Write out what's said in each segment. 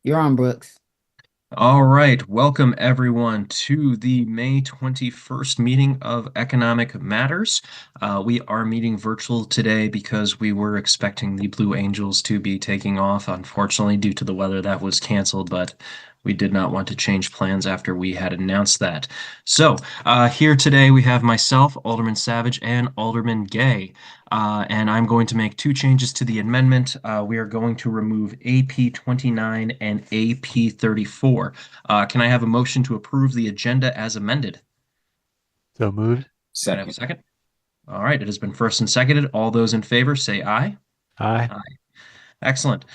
You're on, Brooks. All right, welcome everyone to the May 21st meeting of Economic Matters. We are meeting virtual today because we were expecting the Blue Angels to be taking off. Unfortunately, due to the weather, that was canceled, but we did not want to change plans after we had announced that. Here today we have myself, Alderman Savage, and Alderman Gay. And I'm going to make two changes to the amendment. We are going to remove AP 29 and AP 34. Can I have a motion to approve the agenda as amended? So moved. Can I have a Second. second? All right, it has been first and seconded. All those in favor say aye. Aye. Aye. Excellent.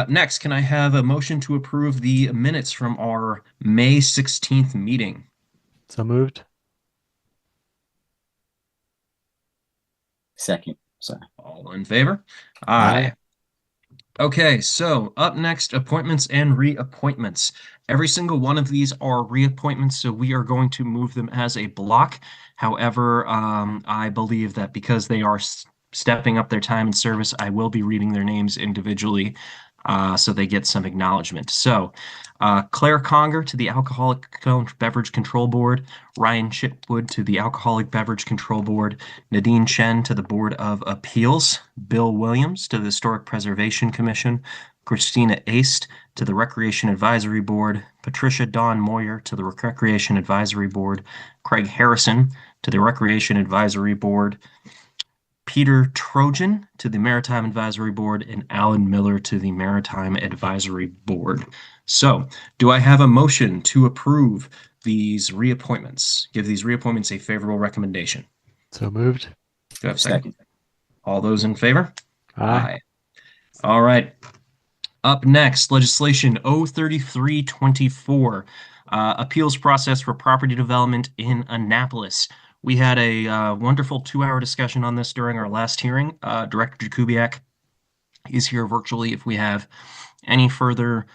Next, can I have a motion to approve the minutes from our May 16th meeting? So moved. Second. Sorry. All in favor? Aye. Okay, so up next, appointments and reappointments. Every single one of these are reappointments, so we are going to move them as a block. However, I believe that because they are stepping up their time and service, I will be reading their names individually, so they get some acknowledgement. Claire Conger to the Beverage Control Board, Ryan Chitwood to the Alcoholic Beverage Control Board, Nadine Chen to the Board of Appeals, Bill Williams to the Historic Preservation Commission, Christina Aist to the Recreation Advisory Board, Patricia Dawn Moyer to the Recreation Advisory Board, Craig Harrison to the Recreation Advisory Board, Peter Trojan to the Maritime Advisory Board, and Alan Miller to the Maritime Advisory Board. So, do I have a motion to approve these reappointments? Give these reappointments a favorable recommendation. So moved. Do I have a second? Second. All those in favor? Aye. All right. Up next, legislation 03324, appeals process for property development in Annapolis. We had a wonderful 2-hour discussion on this during our last hearing. Director Jakubiak is here virtually if we have any further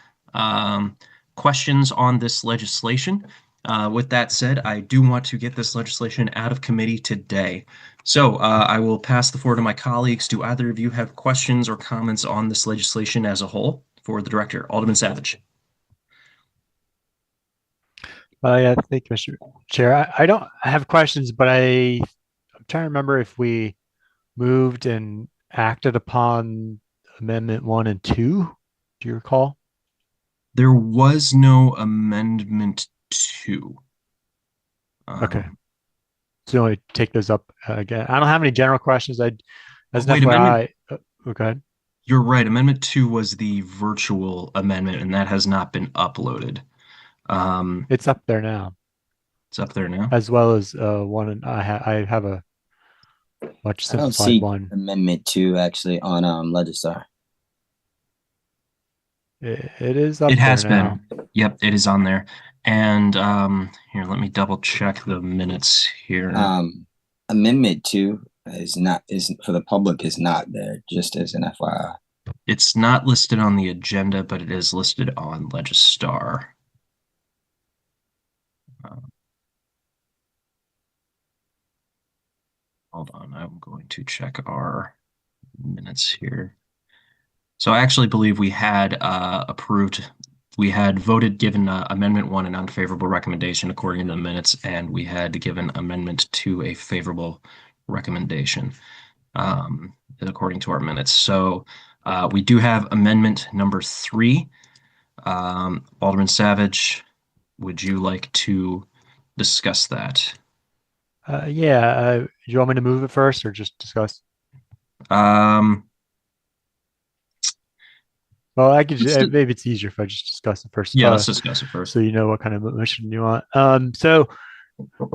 questions on this legislation. With that said, I do want to get this legislation out of committee today. I will pass the floor to my colleagues. Do either of you have questions or comments on this legislation as a whole for the director? Alderman Savage. Yeah, thank you, Mr. Chair. I don't have questions, but I'm trying to remember if we moved and acted upon Amendment 1 and 2. Do you recall? There was no amendment to. Okay. So you want to take those up again? I don't have any general questions. As an Wait, FYI, okay. You're right. Amendment 2 was the virtual amendment, and that has not been uploaded. It's up there now, It's up there now. as well as one. And I have a much I don't simplified see one. Amendment 2 actually on Legistar. It is up It there has now. been. Yep, it is on there. And here, let me double check the minutes here. Amendment 2 is for the public is not there, just as an FYI. It's not listed on the agenda, but it is listed on Legistar. Hold on, I'm going to check our minutes here. So I actually believe we had we had voted, given Amendment 1 an unfavorable recommendation according to the minutes, and we had given Amendment 2 a favorable recommendation according to our minutes. We do have Amendment number 3. Alderman Savage, would you like to discuss that? Yeah. Do you want me to move it first or just discuss? Um, Well, I could let's maybe it's easier if I just discuss it first. Yeah, let's discuss it first. So you know what kind of motion you want. So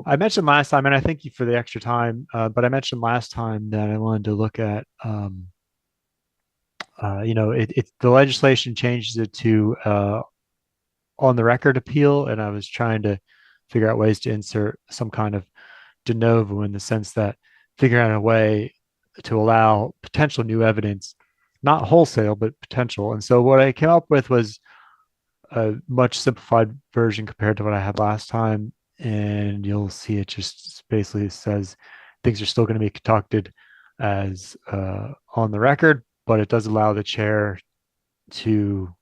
I mentioned last time, and I thank you for the extra time. But I mentioned last time that I wanted to look at, the legislation changes it to on the record appeal, and I was trying to figure out ways to insert some kind of de novo in the sense that figuring out a way to allow potential new evidence, not wholesale, but potential. And so what I came up with was a much simplified version compared to what I had last time. And you'll see it just basically says things are still going to be conducted as on the record, but it does allow the chair to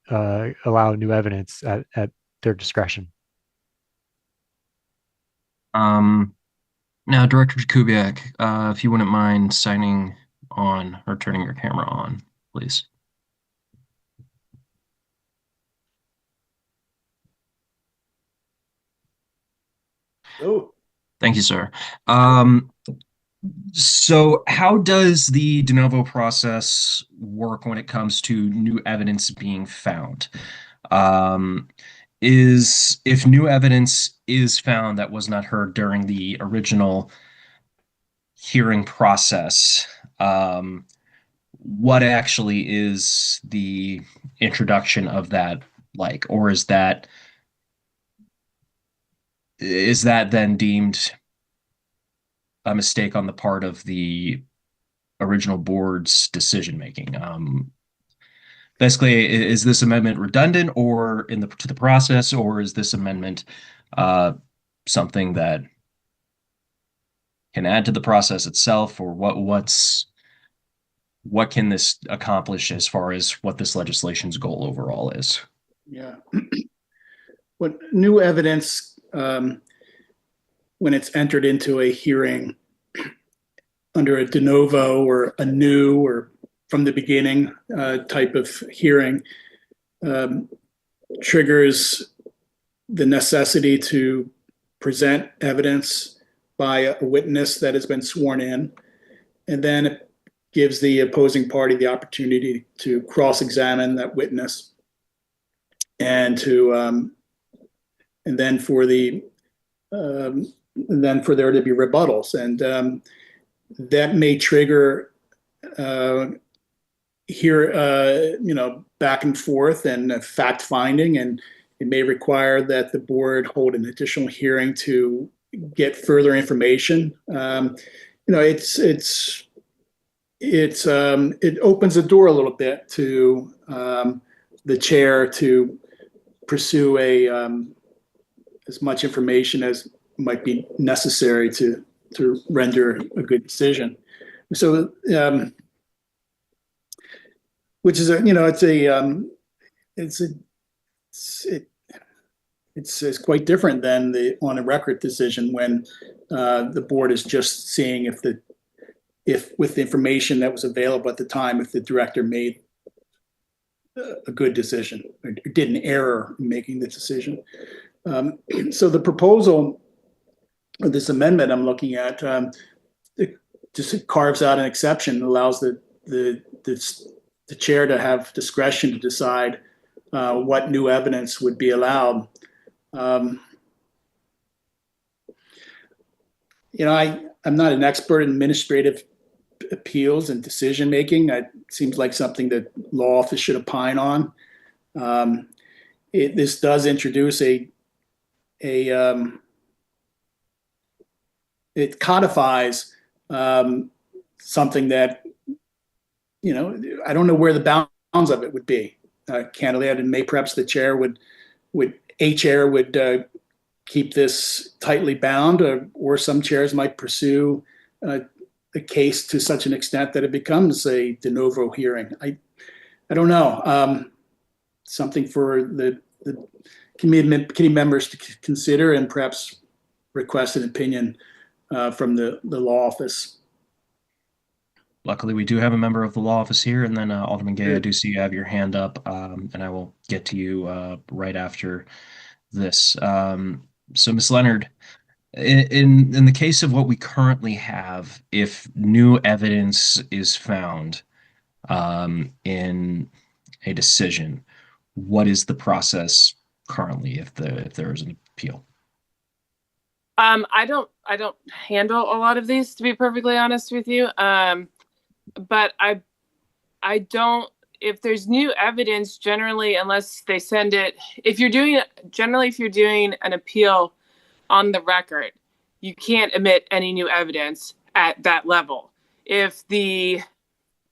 allow new evidence at their discretion. Now, Director Kubiak, if you wouldn't mind signing on or turning your camera on, please. Oh, Thank you, sir. So how does the de novo process work when it comes to new evidence being found? Is if new evidence is found that was not heard during the original hearing process, what actually is the introduction of that like, or is that then deemed a mistake on the part of the original board's decision making? Basically, is this amendment redundant or to the process, or is this amendment something that can add to the process itself, or what can this accomplish as far as what this legislation's goal overall is? yeah. What new evidence, when it's entered into a hearing under a de novo or a new or from the beginning type of hearing, triggers the necessity to present evidence by a witness that has been sworn in, and then it gives the opposing party the opportunity to cross-examine that witness, and to and then for there to be rebuttals, and that may trigger back and forth and fact finding, and it may require that the board hold an additional hearing to get further information. It opens the door a little bit to the chair to pursue as much information as might be necessary to render a good decision. So, which is it's quite different than the on a record decision when the board is just seeing if with the information that was available at the time, if the director made a good decision or did an error in making the decision. So the proposal, or this amendment I'm looking at, it just carves out an exception, allows the chair to have discretion to decide what new evidence would be allowed. I'm not an expert in administrative appeals and decision making. It seems like something that law office should opine on. This does introduce it codifies something that I don't know where the bounds of it would be. Candidly, and maybe perhaps the chair would keep this tightly bound, or some chairs might pursue the case to such an extent that it becomes a de novo hearing. I don't know. Something for the committee members to consider and perhaps request an opinion from the law office. Luckily, we do have a member of the law office here, and then Alderman Gay, I do see you have your hand up, and I will get to you right after this. So, Ms. Leonard, in the case of what we currently have, if new evidence is found in a decision, what is the process currently if there is an appeal? I don't handle a lot of these, to be perfectly honest with you. But I don't, if there's new evidence, generally, unless they send it, if you're doing an appeal on the record, you can't admit any new evidence at that level. If the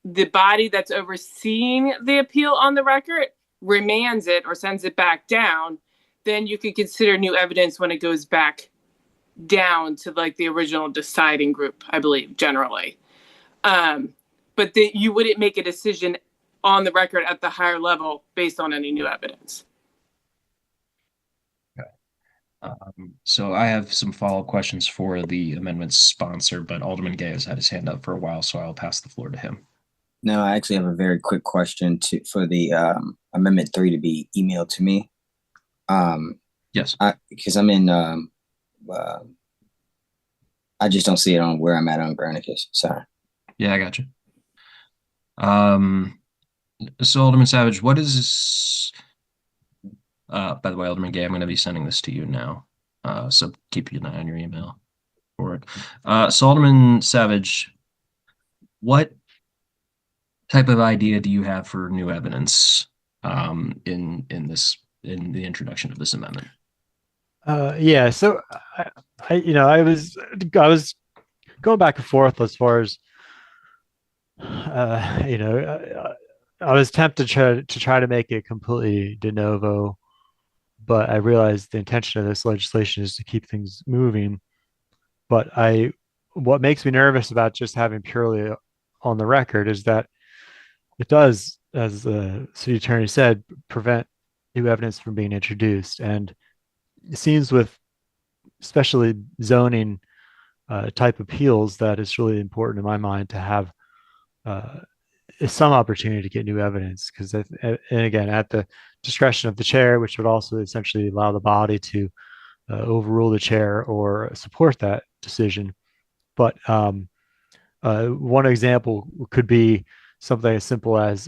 body that's overseeing the appeal on the record remands it or sends it back down, then you could consider new evidence when it goes back down to like the original deciding group, I believe, generally. But you wouldn't make a decision on the record at the higher level based on any new evidence. So I have some follow-up questions for the amendment's sponsor, but Alderman Gay has had his hand up for a while, so I'll pass the floor to him. No, I actually have a very quick question for the Amendment 3 to be emailed to me. Yes. Because I'm in, I just don't see it on where I'm at on Granicus. Sorry. Yeah, I got you. So Alderman Savage, what is by the way, Alderman Gay, I'm going to be sending this to you now. So keep an eye on your email for it. So Alderman Savage, what type of idea do you have for new evidence in the introduction of this amendment? Yeah, so I was going back and forth as far as I was tempted to try to make it completely de novo, but I realized the intention of this legislation is to keep things moving. But what makes me nervous about just having purely on the record is that it does, as the city attorney said, prevent new evidence from being introduced. And it seems with especially zoning type appeals that it's really important in my mind to have some opportunity to get new evidence, because and again, at the discretion of the chair, which would also essentially allow the body to overrule the chair or support that decision. But one example could be something as simple as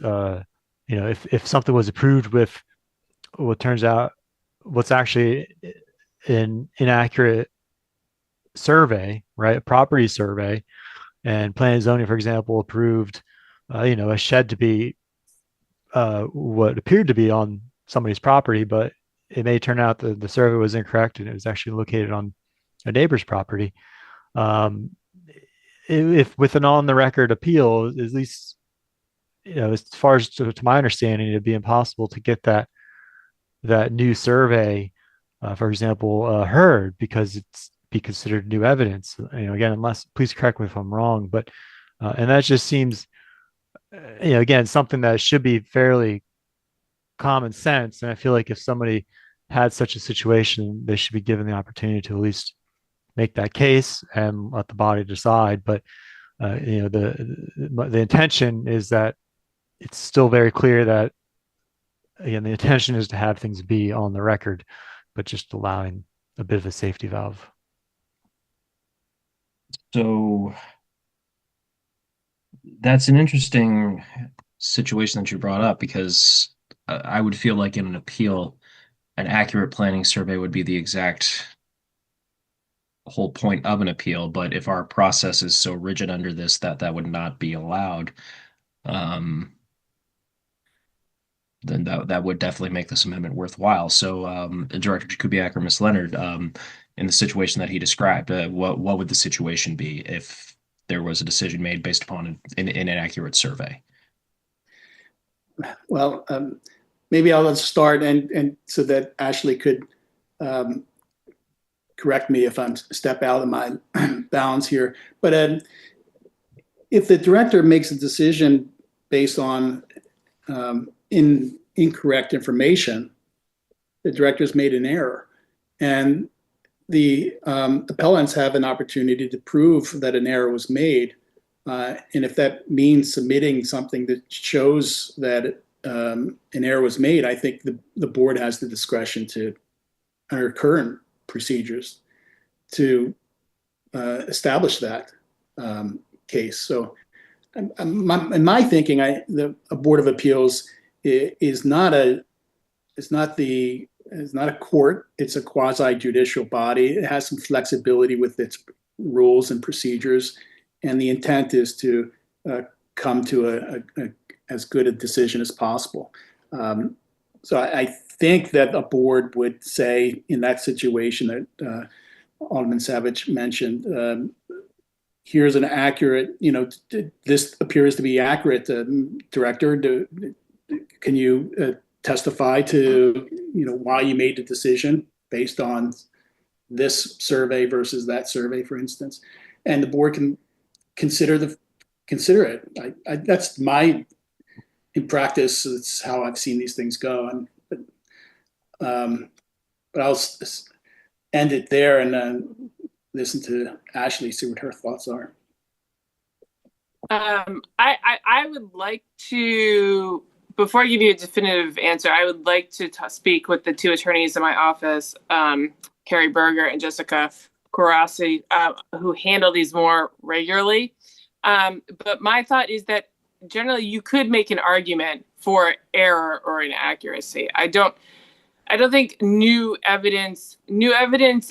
if something was approved with what turns out what's actually an inaccurate survey, right? A property survey, and planning and zoning, for example, approved a shed to be what appeared to be on somebody's property, but it may turn out that the survey was incorrect and it was actually located on a neighbor's property. If with an on the record appeal, at least as far as to my understanding, it'd be impossible to get that new survey, for example, heard, because it's be considered new evidence. Again, unless, please correct me if I'm wrong, but and that just seems again something that should be fairly common sense. And I feel like if somebody had such a situation, they should be given the opportunity to at least make that case and let the body decide. But the intention is that it's still very clear that, again, the intention is to have things be on the record, but just allowing a bit of a safety valve. So that's an interesting situation that you brought up, because I would feel like in an appeal, an accurate planning survey would be the exact whole point of an appeal. But if our process is so rigid under this that would not be allowed, then that would definitely make this amendment worthwhile. So Director Jakubiak or Ms. Leonard, in the situation that he described, what would the situation be if there was a decision made based upon an inaccurate survey? Well, maybe I'll start and so that Ashley could correct me if I'm step out of my bounds here. But if the director makes a decision based on incorrect information, the director's made an error, and the appellants have an opportunity to prove that an error was made. And if that means submitting something that shows that an error was made, I think the board has the discretion to, under current procedures, to establish that case. So in my thinking, a Board of Appeals is not a court. It's a quasi-judicial body. It has some flexibility with its rules and procedures, and the intent is to come to as good a decision as possible. So I think that a board would say in that situation that Alderman Savage mentioned, here's an accurate, this appears to be accurate. Director, can you testify to why you made the decision based on this survey versus that survey, for instance, and the board can consider it. That's my in practice, it's how I've seen these things go. But I'll end it there and then listen to Ashley, see what her thoughts are. I would like to, before I give you a definitive answer, I would like to speak with the two attorneys in my office, Carrie Berger and Jessica Corasi, who handle these more regularly. But my thought is that generally you could make an argument for error or inaccuracy. I don't think new evidence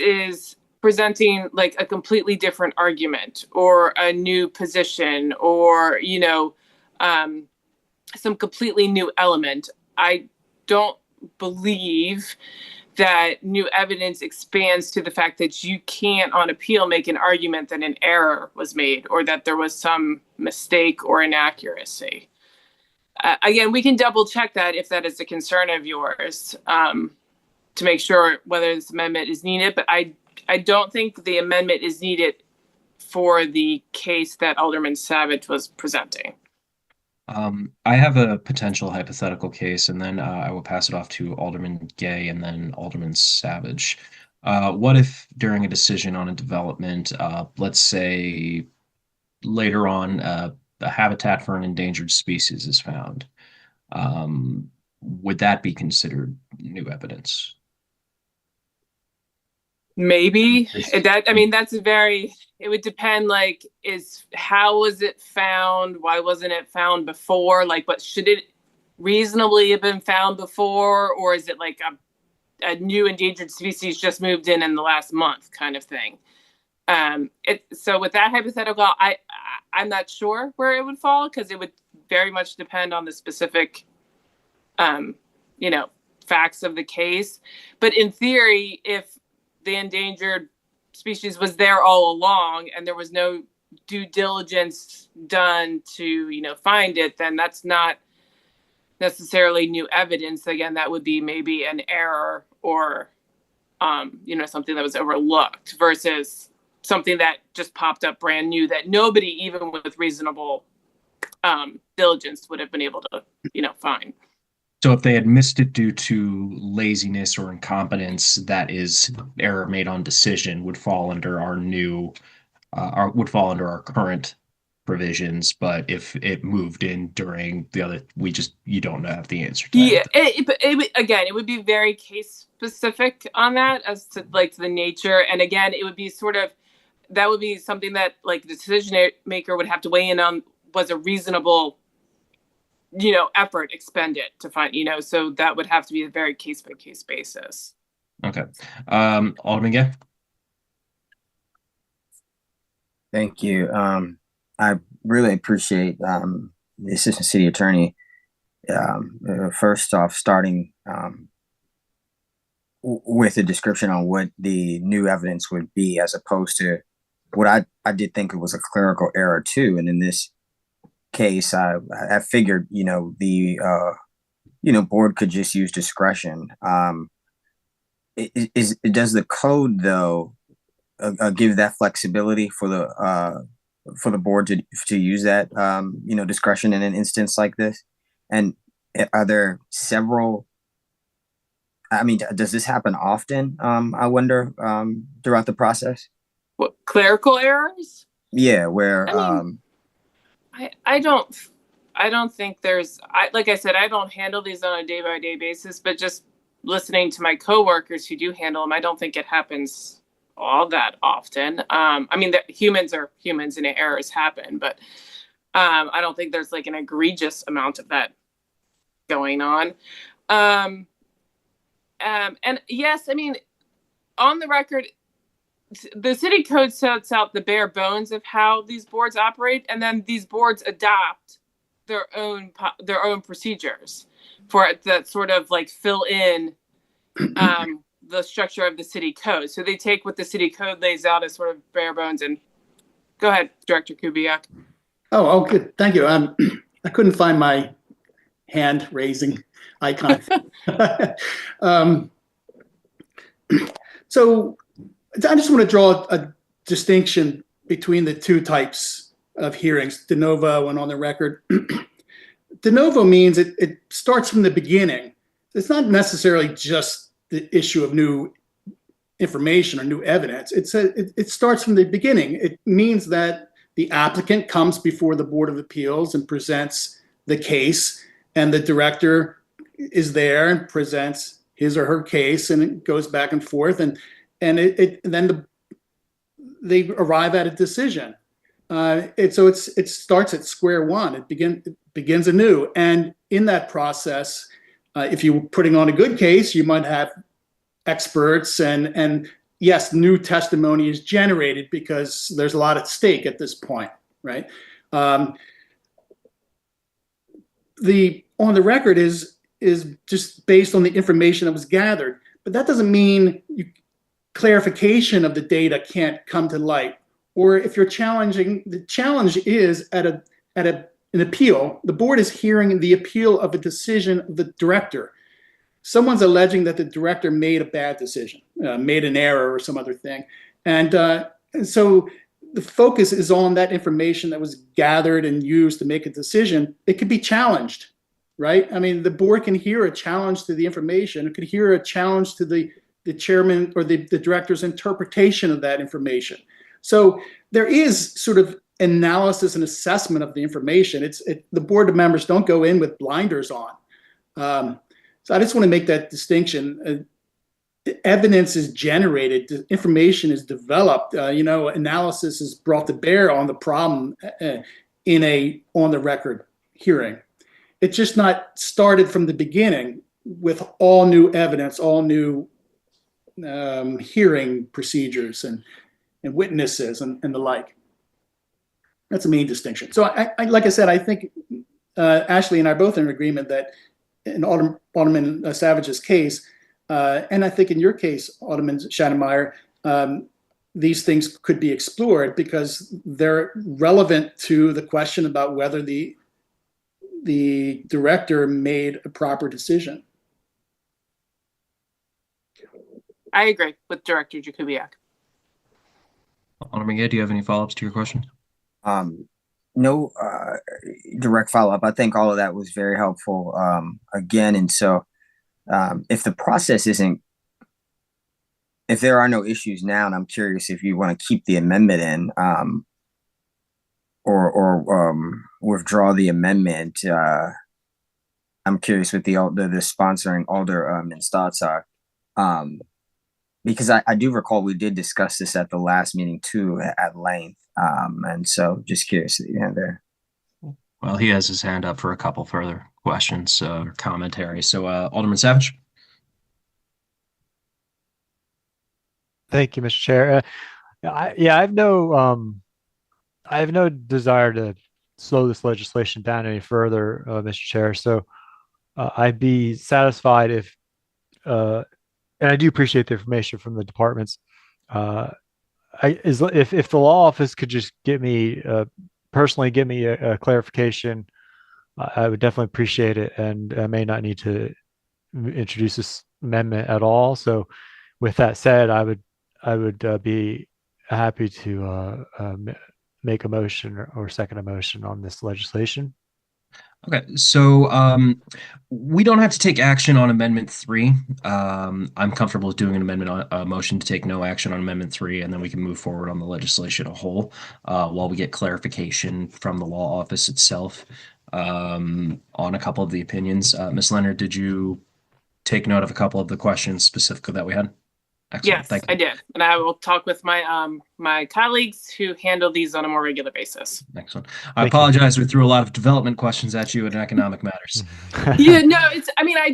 is presenting like a completely different argument or a new position or, some completely new element. I don't believe that new evidence expands to the fact that you can't on appeal make an argument that an error was made or that there was some mistake or inaccuracy. Again, we can double check that if that is a concern of yours, to make sure whether this amendment is needed, but I don't think the amendment is needed for the case that Alderman Savage was presenting. I have a potential hypothetical case, and then I will pass it off to Alderman Gay and then Alderman Savage. What if during a decision on a development, let's say later on, a habitat for an endangered species is found? Would that be considered new evidence? Maybe it would depend, like, how was it found? Why wasn't it found before? Like, but should it reasonably have been found before? Or is it like a new endangered species just moved in the last month kind of thing? So with that hypothetical, I'm not sure where it would fall because it would very much depend on the specific, facts of the case. But in theory, if the endangered species was there all along and there was no due diligence done to, find it, then that's not necessarily new evidence. Again, that would be maybe an error or, something that was overlooked versus something that just popped up brand new that nobody, even with reasonable diligence, would have been able to, find. So if they had missed it due to laziness or incompetence, that is error made on decision would fall under our current provisions. But if it moved in during the other, you don't have the answer to that. Yeah, it would be very case specific on that as to the nature. And again, it would be that would be something that the decision maker would have to weigh in on. Was a reasonable effort expended to find, so that would have to be a very case by case basis. Okay. Alderman Gay. Thank you. I really appreciate the Assistant City Attorney first off starting with a description on what the new evidence would be as opposed to what I did think it was a clerical error too. And in this case, I figured, the board could just use discretion. Does the code though give that flexibility for the board to use that discretion in an instance like this? And are there several? I mean, does this happen often? I wonder throughout the process. What, clerical errors? Yeah, where. I don't think there's, like I said, I don't handle these on a day-by-day basis, but just listening to my coworkers who do handle them, I don't think it happens all that often. Humans are humans and errors happen, but I don't think there's an egregious amount of that going on. And yes, on the record, the city code sets out the bare bones of how these boards operate, and then these boards adopt their own procedures for it that sort of fill in the structure of the city code. So they take what the city code lays out as sort of bare bones. And go ahead, Director Kubiak. Oh, good. Thank you. I couldn't find my hand raising icon. So I just want to draw a distinction between the two types of hearings, de novo and on the record. de novo means it starts from the beginning. It's not necessarily just the issue of new information or new evidence. It starts from the beginning. It means that the applicant comes before the Board of Appeals and presents the case, and the director is there and presents his or her case, and it goes back and forth, and then they arrive at a decision. It starts at square one. It begins anew, and in that process, if you're putting on a good case, you might have experts, and yes, new testimony is generated because there's a lot at stake at this point, right? The on the record is just based on the information that was gathered, but that doesn't mean clarification of the data can't come to light. Or if you're challenging, the challenge is at an appeal. The board is hearing the appeal of a decision of the director. Someone's alleging that the director made a bad decision, made an error or some other thing, and so the focus is on that information that was gathered and used to make a decision. It could be challenged, right? I mean, the board can hear a challenge to the information. It could hear a challenge to the chairman or the director's interpretation of that information. So there is sort of analysis and assessment of the information. The board members don't go in with blinders on. So I just want to make that distinction. Evidence is generated, information is developed, analysis is brought to bear on the problem in a on the record hearing. It's just not started from the beginning with all new evidence, all new hearing procedures and witnesses and the like. That's a main distinction. So I like I said, I think Ashley and I are both in agreement that in Alderman Savage's case, and I think in your case, Alderman Schneidermeyer, these things could be explored because they're relevant to the question about whether the director made a proper decision. I agree with Director Jakubiak. Alderman Gay, do you have any follow-ups to your question? No direct follow-up. I think all of that was very helpful again. And so if the process isn't, if there are no issues now, and I'm curious if you want to keep the amendment in or withdraw the amendment, I'm curious what the sponsoring alderman's thoughts are. Because I do recall we did discuss this at the last meeting too at length. And so just curious that you have there. Well, he has his hand up for a couple further questions or commentary. So Alderman Savage. Thank you, Mr. Chair. I have no desire to slow this legislation down any further, Mr. Chair. So I'd be satisfied if, and I do appreciate the information from the departments. If the law office could just personally give me a clarification, I would definitely appreciate it, and I may not need to introduce this amendment at all. So with that said, I would be happy to make a motion or second a motion on this legislation. Okay, so we don't have to take action on Amendment 3. I'm comfortable with doing an amendment on a motion to take no action on Amendment 3, and then we can move forward on the legislation as a whole while we get clarification from the law office itself on a couple of the opinions. Ms. Leonard, did you take note of a couple of the questions specifically that we had? Excellent. Yes, Thank you. I did, and I will talk with my my colleagues who handle these on a more regular basis. Excellent. I apologize. We threw a lot of development questions at you in economic matters. Yeah, no, I mean, I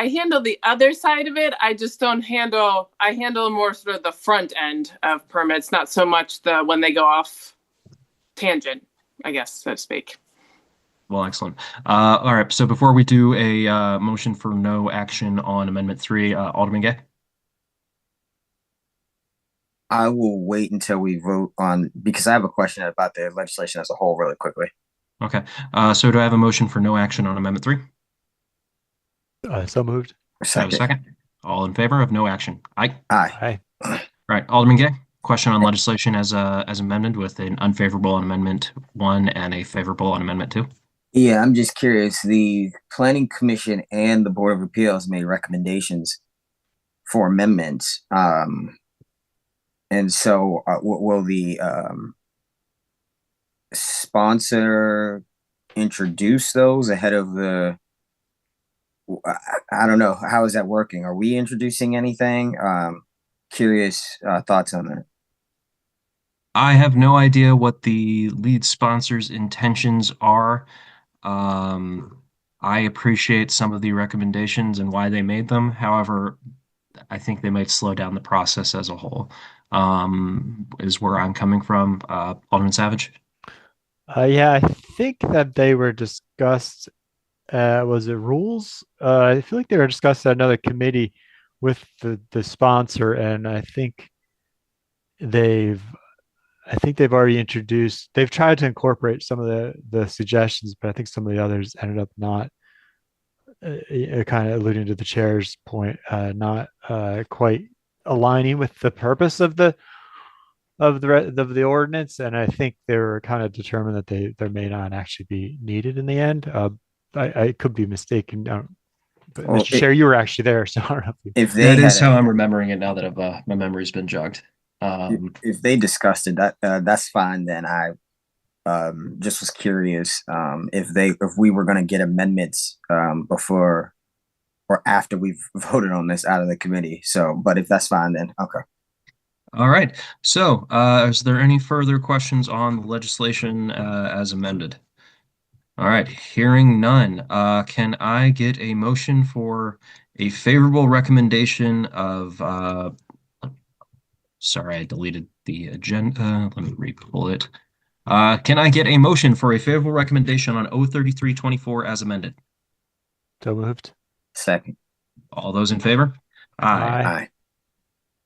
handle the other side of it. I just don't handle. I handle more sort of the front end of permits, not so much the when they go off tangent, I guess, so to speak. Well, excellent. All right. So before we do a motion for no action on Amendment 3, Alderman Gay. I will wait until we vote on, because I have a question about the legislation as a whole really quickly. Okay. So do I have a motion for no action on Amendment 3? So moved. Do I have a second? All in favor of no action? Aye. Aye. All right. Alderman Gay, question on legislation as amended with an unfavorable on Amendment 1 and a favorable on Amendment 2. Yeah, I'm just curious. The Planning Commission and the Board of Appeals made recommendations for amendments. And so will the sponsor introduce those ahead of the? I don't know. How is that working? Are we introducing anything? Curious thoughts on that. I have no idea what the lead sponsor's intentions are. I appreciate some of the recommendations and why they made them. However, I think they might slow down the process as a whole, is where I'm coming from. Alderman Savage? Yeah, I think that they were discussed. Was it rules? I feel like they were discussed at another committee with the sponsor, and they've I think they've already introduced. They've tried to incorporate some of the suggestions, but I think some of the others ended up not. Kind of alluding to the chair's point, not quite aligning with the purpose of the ordinance, and I think they were kind of determined that they may not actually be needed in the end. I could be mistaken, but Well, Mr. Chair, you were actually there, so I don't know if they That had is a- how I'm remembering it now that my memory's been jogged. if they discussed it, that's fine. Then I just was curious if we were going to get amendments before or after we've voted on this out of the committee. So, but if that's fine, then okay. All right. So, is there any further questions on the legislation as amended? All right. Hearing none. Can I get a motion for a favorable recommendation of sorry, I deleted the agenda. Let me re-pull it. Can I get a motion for a favorable recommendation on 03324 as amended? So moved. Second. All those in favor? Aye. Aye.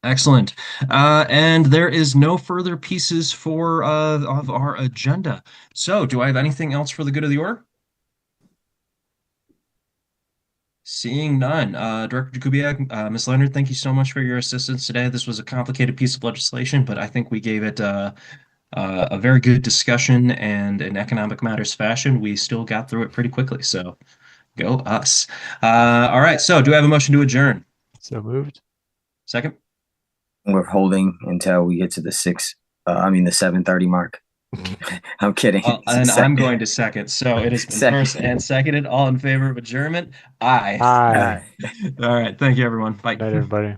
Excellent. And there is no further pieces for of our agenda. So do I have anything else for the good of the order? Seeing none. Director Jakubiak, Ms. Leonard, thank you so much for your assistance today. This was a complicated piece of legislation, but I think we gave it a very good discussion, and in economic matters fashion, we still got through it pretty quickly. So go us. All right. So do I have a motion to adjourn? So moved. Second? We're holding until we get to the 7:30 mark. I'm kidding. And I'm going to second. So it has been Second. first and seconded. All in favor of adjournment? Aye. Aye. Aye. All right. Thank you, everyone. Bye. Good night, everybody.